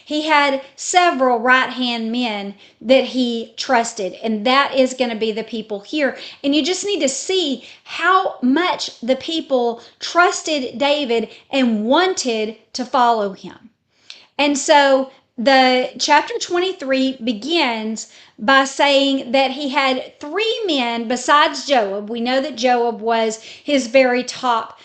He had several right-hand men that he trusted, and that is going to be the people here. And you just need to see how much the people trusted David and wanted to follow him. And so the chapter 23 begins by saying that he had 3 men besides Joab. We know that Joab was his very top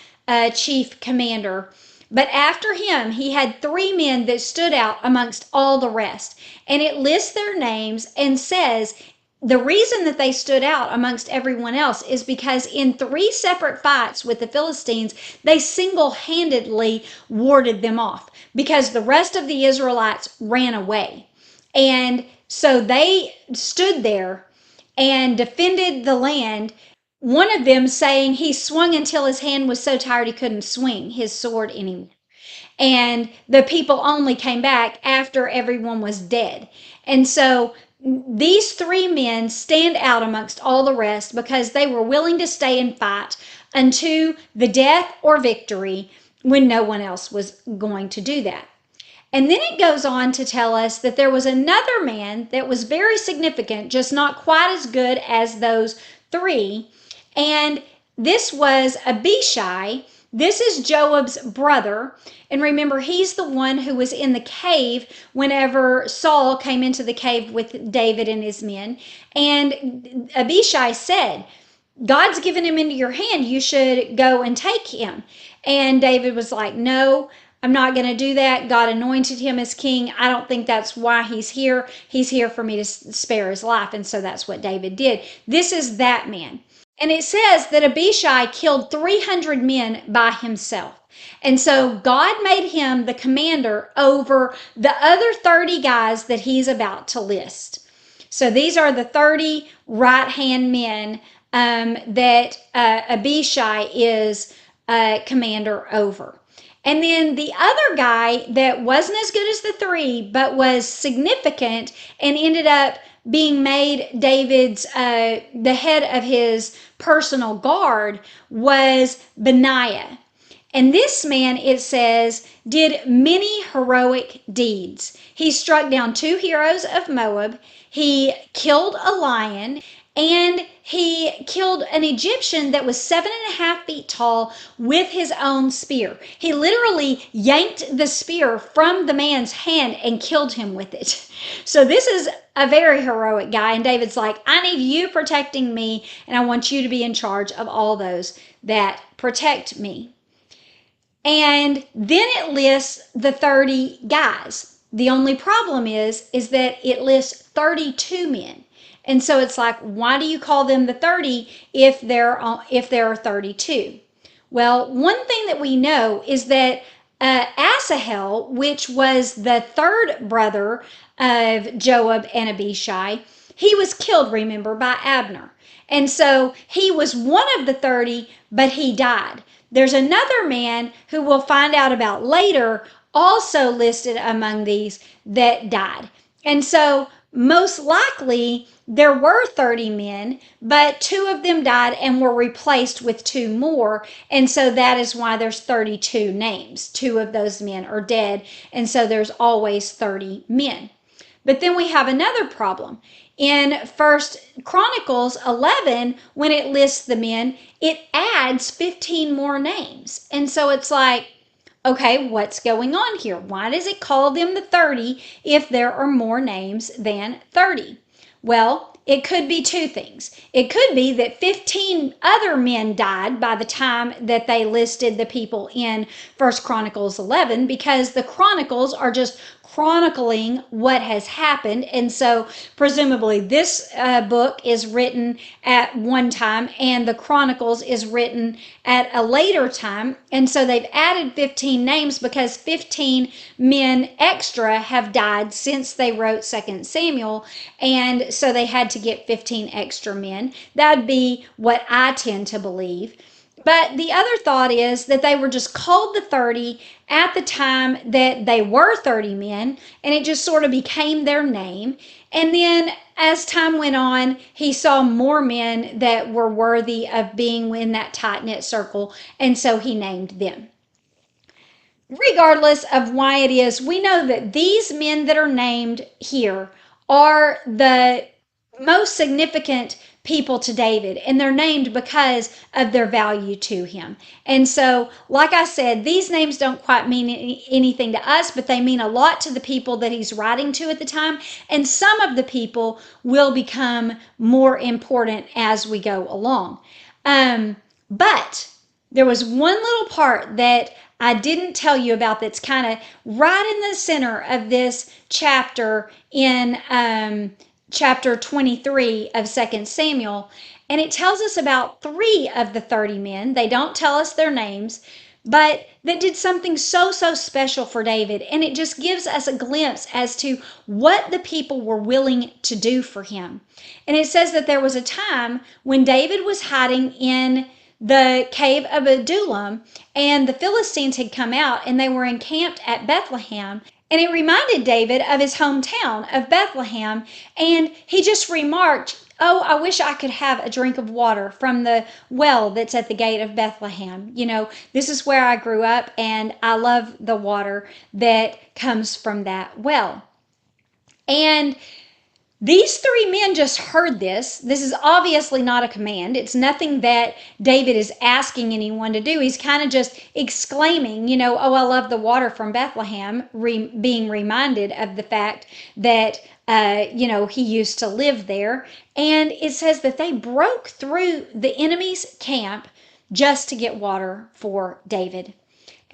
chief commander. But after him, he had 3 men that stood out amongst all the rest. And it lists their names and says the reason that they stood out amongst everyone else is because in 3 separate fights with the Philistines, they single-handedly warded them off because the rest of the Israelites ran away. And so they stood there and defended the land. One of them saying he swung until his hand was so tired he couldn't swing his sword anymore. And the people only came back after everyone was dead. And so these 3 men stand out amongst all the rest because they were willing to stay and fight unto the death or victory when no one else was going to do that. And then it goes on to tell us that there was another man that was very significant, just not quite as good as those 3. And this was Abishai. This is Joab's brother. And remember, he's the one who was in the cave whenever Saul came into the cave with David and his men. And Abishai said, God's given him into your hand. You should go and take him. And David was like, no, I'm not going to do that. God anointed him as king. I don't think that's why he's here. He's here for me to spare his life. And so that's what David did. This is that man. And it says that Abishai killed 300 men by himself. And so God made him the commander over the other 30 guys that he's about to list. So these are the 30 right-hand men that Abishai is commander over. And then the other guy that wasn't as good as the 3, but was significant and ended up being made David's, the head of his personal guard, was Benaiah. And this man, it says, did many heroic deeds. He struck down 2 heroes of Moab. He killed a lion, and he killed an Egyptian that was 7.5 feet tall with his own spear. He literally yanked the spear from the man's hand and killed him with it. So this is a very heroic guy. And David's like, I need you protecting me, and I want you to be in charge of all those that protect me. And then it lists the 30 guys. The only problem is that it lists 32 men. And so it's like, why do you call them the 30 if there are 32? Well, one thing that we know is that Asahel, which was the 3rd brother of Joab and Abishai, he was killed, remember, by Abner. And so he was one of the 30, but he died. There's another man who we'll find out about later, also listed among these, that died. And so most likely there were 30 men, but 2 of them died and were replaced with 2 more. And so that is why there's 32 names. 2 of those men are dead. And so there's always 30 men. But then we have another problem. In 1 Chronicles 11, when it lists the men, it adds 15 more names. And so it's like, okay, what's going on here? Why does it call them the 30 if there are more names than 30? Well, it could be 2 things. It could be that 15 other men died by the time that they listed the people in 1 Chronicles 11, because the Chronicles are just chronicling what has happened. And so presumably this book is written at one time and the Chronicles is written at a later time. And so they've added 15 names because 15 men extra have died since they wrote 2 Samuel. And so they had to get 15 extra men. That'd be what I tend to believe. But the other thought is that they were just called the 30 at the time that they were 30 men, and it just sort of became their name. And then as time went on, he saw more men that were worthy of being in that tight-knit circle, and so he named them. regardless of why it is, we know that these men that are named here are the most significant people to David, and they're named because of their value to him. And so, like I said, these names don't quite mean anything to us, but they mean a lot to the people that he's writing to at the time. And some of the people will become more important as we go along. But there was one little part that I didn't tell you about that's kind of right in the center of this chapter in chapter 23 of 2 Samuel. And it tells us about 3 of the 30 men. They don't tell us their names, but that did something so special for David. And it just gives us a glimpse as to what the people were willing to do for him. And it says that there was a time when David was hiding in the cave of Adullam, and the Philistines had come out and they were encamped at Bethlehem. And it reminded David of his hometown of Bethlehem. And he just remarked, "Oh, I wish I could have a drink of water from the well that's at the gate of Bethlehem. This is where I grew up, and I love the water that comes from that well." And these 3 men just heard this. This is obviously not a command. It's nothing that David is asking anyone to do. He's kind of just exclaiming, "Oh, I love the water from Bethlehem," being reminded of the fact that, he used to live there. And it says that they broke through the enemy's camp just to get water for David.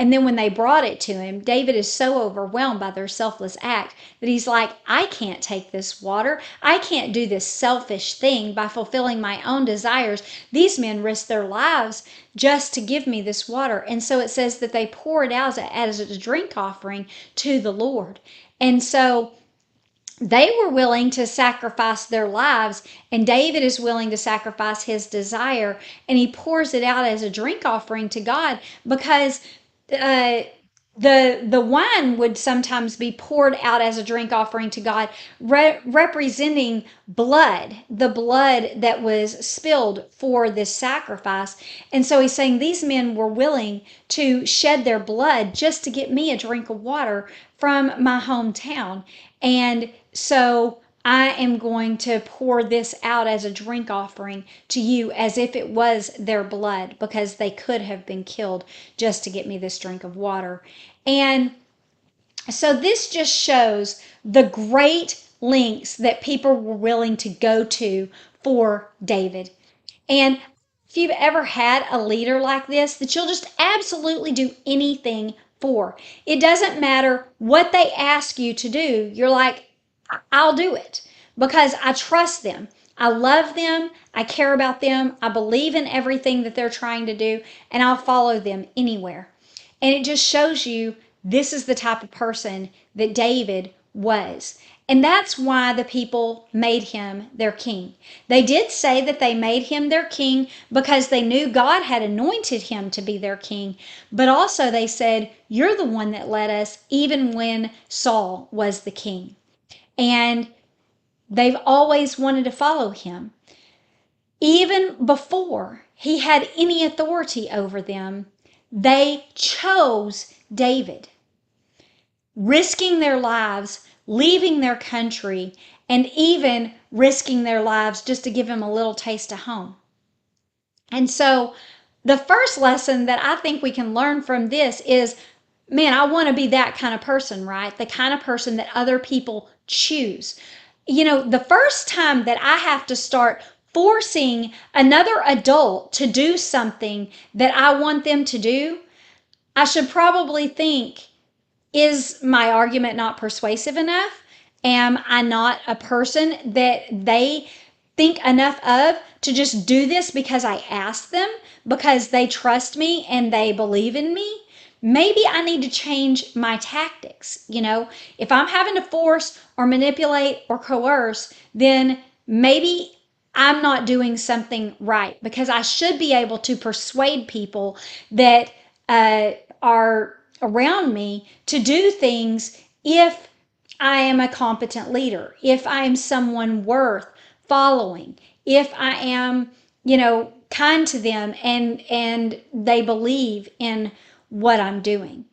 And then when they brought it to him, David is so overwhelmed by their selfless act that he's like, "I can't take this water. I can't do this selfish thing by fulfilling my own desires. These men risked their lives just to give me this water." And so it says that they pour it out as a drink offering to the Lord. And so they were willing to sacrifice their lives, and David is willing to sacrifice his desire, and he pours it out as a drink offering to God, because uh, the wine would sometimes be poured out as a drink offering to God, representing blood, the blood that was spilled for this sacrifice. And so he's saying these men were willing to shed their blood just to get me a drink of water from my hometown. And so I am going to pour this out as a drink offering to you, as if it was their blood, because they could have been killed just to get me this drink of water. And so this just shows the great lengths that people were willing to go to for David. And if you've ever had a leader like this, that you'll just absolutely do anything for. It doesn't matter what they ask you to do. You're like, "I'll do it because I trust them. I love them. I care about them. I believe in everything that they're trying to do, and I'll follow them anywhere." And it just shows you this is the type of person that David was. And that's why the people made him their king. They did say that they made him their king because they knew God had anointed him to be their king. But also they said, "You're the one that led us even when Saul was the king." And they've always wanted to follow him. Even before he had any authority over them, they chose David, risking their lives, leaving their country, and even risking their lives just to give him a little taste of home. And so the first lesson that I think we can learn from this is, man, I want to be that kind of person, right? The kind of person that other people choose. The first time that I have to start forcing another adult to do something that I want them to do, I should probably think, is my argument not persuasive enough? Am I not a person that they think enough of to just do this because I asked them, because they trust me and they believe in me? Maybe I need to change my tactics. If I'm having to force or manipulate or coerce, then maybe I'm not doing something right, because I should be able to persuade people that are around me to do things if I am a competent leader, if I am someone worth following, if I am, kind to them and they believe in what I'm doing.